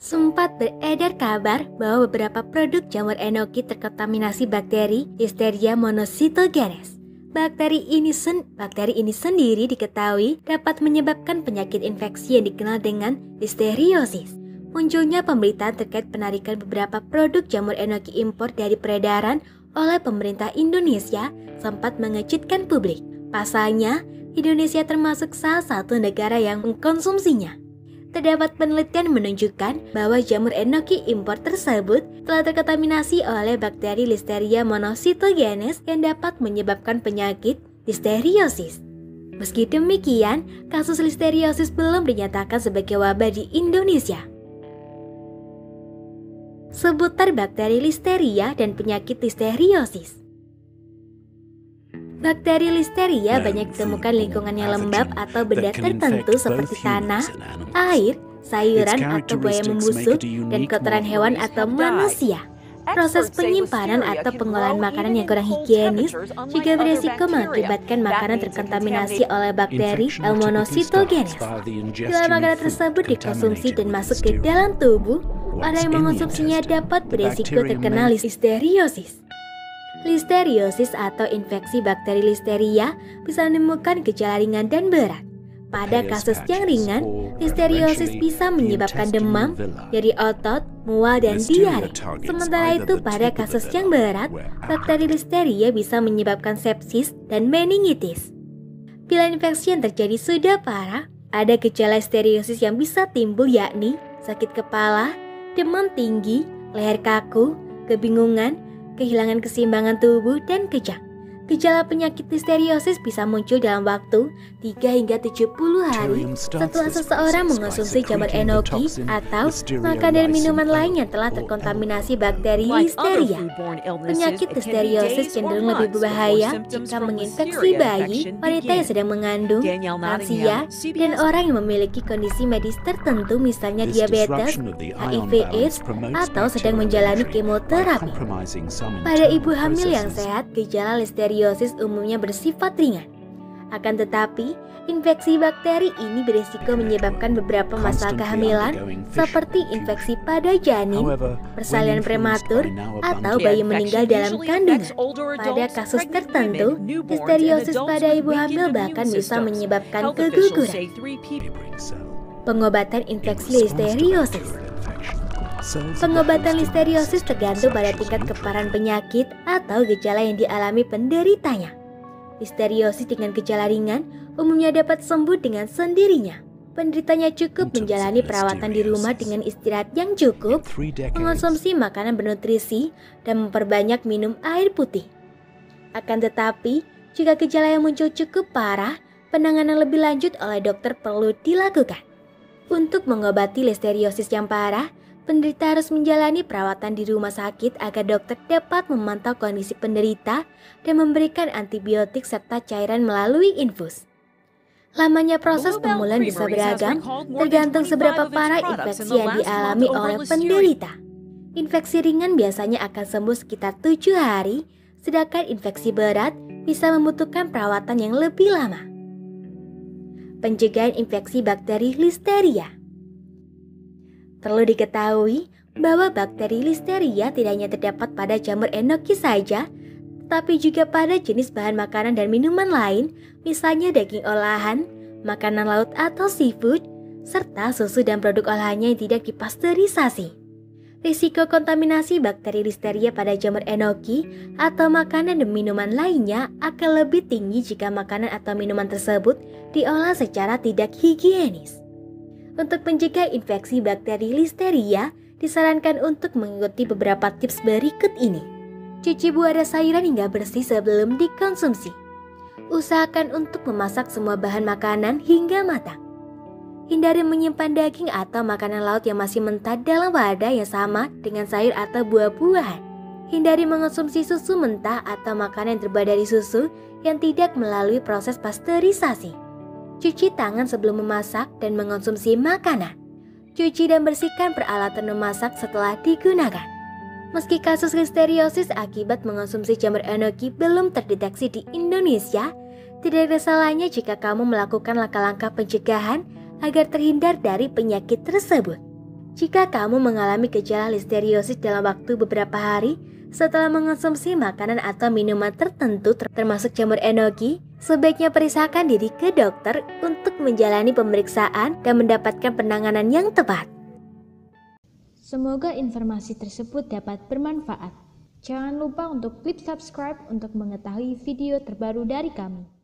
Sempat beredar kabar bahwa beberapa produk jamur enoki terkontaminasi bakteri Listeria monocytogenes. Bakteri ini sendiri diketahui dapat menyebabkan penyakit infeksi yang dikenal dengan listeriosis. Munculnya pemberitaan terkait penarikan beberapa produk jamur enoki impor dari peredaran oleh pemerintah Indonesia sempat mengejutkan publik. Pasalnya, Indonesia termasuk salah satu negara yang mengkonsumsinya. Terdapat penelitian menunjukkan bahwa jamur enoki impor tersebut telah terkontaminasi oleh bakteri Listeria monocytogenes yang dapat menyebabkan penyakit listeriosis. Meski demikian, kasus listeriosis belum dinyatakan sebagai wabah di Indonesia. Seputar bakteri listeria dan penyakit listeriosis. Bakteri listeria banyak ditemukan lingkungan yang lembab atau benda tertentu seperti tanah, air, sayuran atau buaya membusuk, dan kotoran hewan atau manusia. Proses penyimpanan atau pengolahan makanan yang kurang higienis juga berisiko mengakibatkan makanan terkontaminasi oleh bakteri L. monocytogenes. Bila makanan tersebut dikonsumsi dan masuk ke dalam tubuh, orang yang mengonsumsinya dapat berisiko terkena listeriosis. Listeriosis atau infeksi bakteri listeria bisa menimbulkan gejala ringan dan berat. Pada kasus yang ringan, listeriosis bisa menyebabkan demam, nyeri otot, mual, dan diare. Sementara itu pada kasus yang berat, bakteri listeria bisa menyebabkan sepsis dan meningitis. Bila infeksi yang terjadi sudah parah, ada gejala listeriosis yang bisa timbul yakni sakit kepala, demam tinggi, leher kaku, kebingungan, kehilangan keseimbangan tubuh, dan kejang. Gejala penyakit listeriosis bisa muncul dalam waktu 3 hingga 70 hari setelah seseorang mengonsumsi jamur enoki atau makan dan minuman lain yang telah terkontaminasi bakteri listeria. Penyakit listeriosis cenderung lebih berbahaya jika menginfeksi bayi, wanita yang sedang mengandung, lansia, dan orang yang memiliki kondisi medis tertentu misalnya diabetes, HIV/AIDS, atau sedang menjalani kemoterapi. Pada ibu hamil yang sehat, gejala listeriosis umumnya bersifat ringan. Akan tetapi, infeksi bakteri ini berisiko menyebabkan beberapa masalah kehamilan seperti infeksi pada janin, persalinan prematur, atau bayi meninggal dalam kandungan. Pada kasus tertentu, listeriosis pada ibu hamil bahkan bisa menyebabkan keguguran. Pengobatan infeksi listeriosis. Pengobatan listeriosis tergantung pada tingkat keparahan penyakit atau gejala yang dialami penderitanya. Listeriosis dengan gejala ringan umumnya dapat sembuh dengan sendirinya. Penderitanya cukup menjalani perawatan di rumah dengan istirahat yang cukup, mengonsumsi makanan bernutrisi, dan memperbanyak minum air putih. Akan tetapi, jika gejala yang muncul cukup parah, penanganan lebih lanjut oleh dokter perlu dilakukan. Untuk mengobati listeriosis yang parah, penderita harus menjalani perawatan di rumah sakit agar dokter dapat memantau kondisi penderita dan memberikan antibiotik serta cairan melalui infus. Lamanya proses pemulihan bisa beragam, tergantung seberapa parah infeksi yang dialami oleh penderita. Infeksi ringan biasanya akan sembuh sekitar 7 hari, sedangkan infeksi berat bisa membutuhkan perawatan yang lebih lama. Pencegahan infeksi bakteri listeria. Perlu diketahui bahwa bakteri listeria tidak hanya terdapat pada jamur enoki saja, tetapi juga pada jenis bahan makanan dan minuman lain, misalnya daging olahan, makanan laut atau seafood, serta susu dan produk olahannya yang tidak dipasteurisasi. Risiko kontaminasi bakteri listeria pada jamur enoki atau makanan dan minuman lainnya akan lebih tinggi jika makanan atau minuman tersebut diolah secara tidak higienis. Untuk mencegah infeksi bakteri listeria, disarankan untuk mengikuti beberapa tips berikut ini. Cuci buah dan sayuran hingga bersih sebelum dikonsumsi. Usahakan untuk memasak semua bahan makanan hingga matang. Hindari menyimpan daging atau makanan laut yang masih mentah dalam wadah yang sama dengan sayur atau buah-buahan. Hindari mengonsumsi susu mentah atau makanan yang terbuat dari susu yang tidak melalui proses pasteurisasi. Cuci tangan sebelum memasak dan mengonsumsi makanan. Cuci dan bersihkan peralatan memasak setelah digunakan. Meski kasus listeriosis akibat mengonsumsi jamur enoki belum terdeteksi di Indonesia, tidak ada salahnya jika kamu melakukan langkah-langkah pencegahan agar terhindar dari penyakit tersebut. Jika kamu mengalami gejala listeriosis dalam waktu beberapa hari setelah mengonsumsi makanan atau minuman tertentu termasuk jamur enoki, sebaiknya periksakan diri ke dokter untuk menjalani pemeriksaan dan mendapatkan penanganan yang tepat. Semoga informasi tersebut dapat bermanfaat. Jangan lupa untuk klik subscribe untuk mengetahui video terbaru dari kami.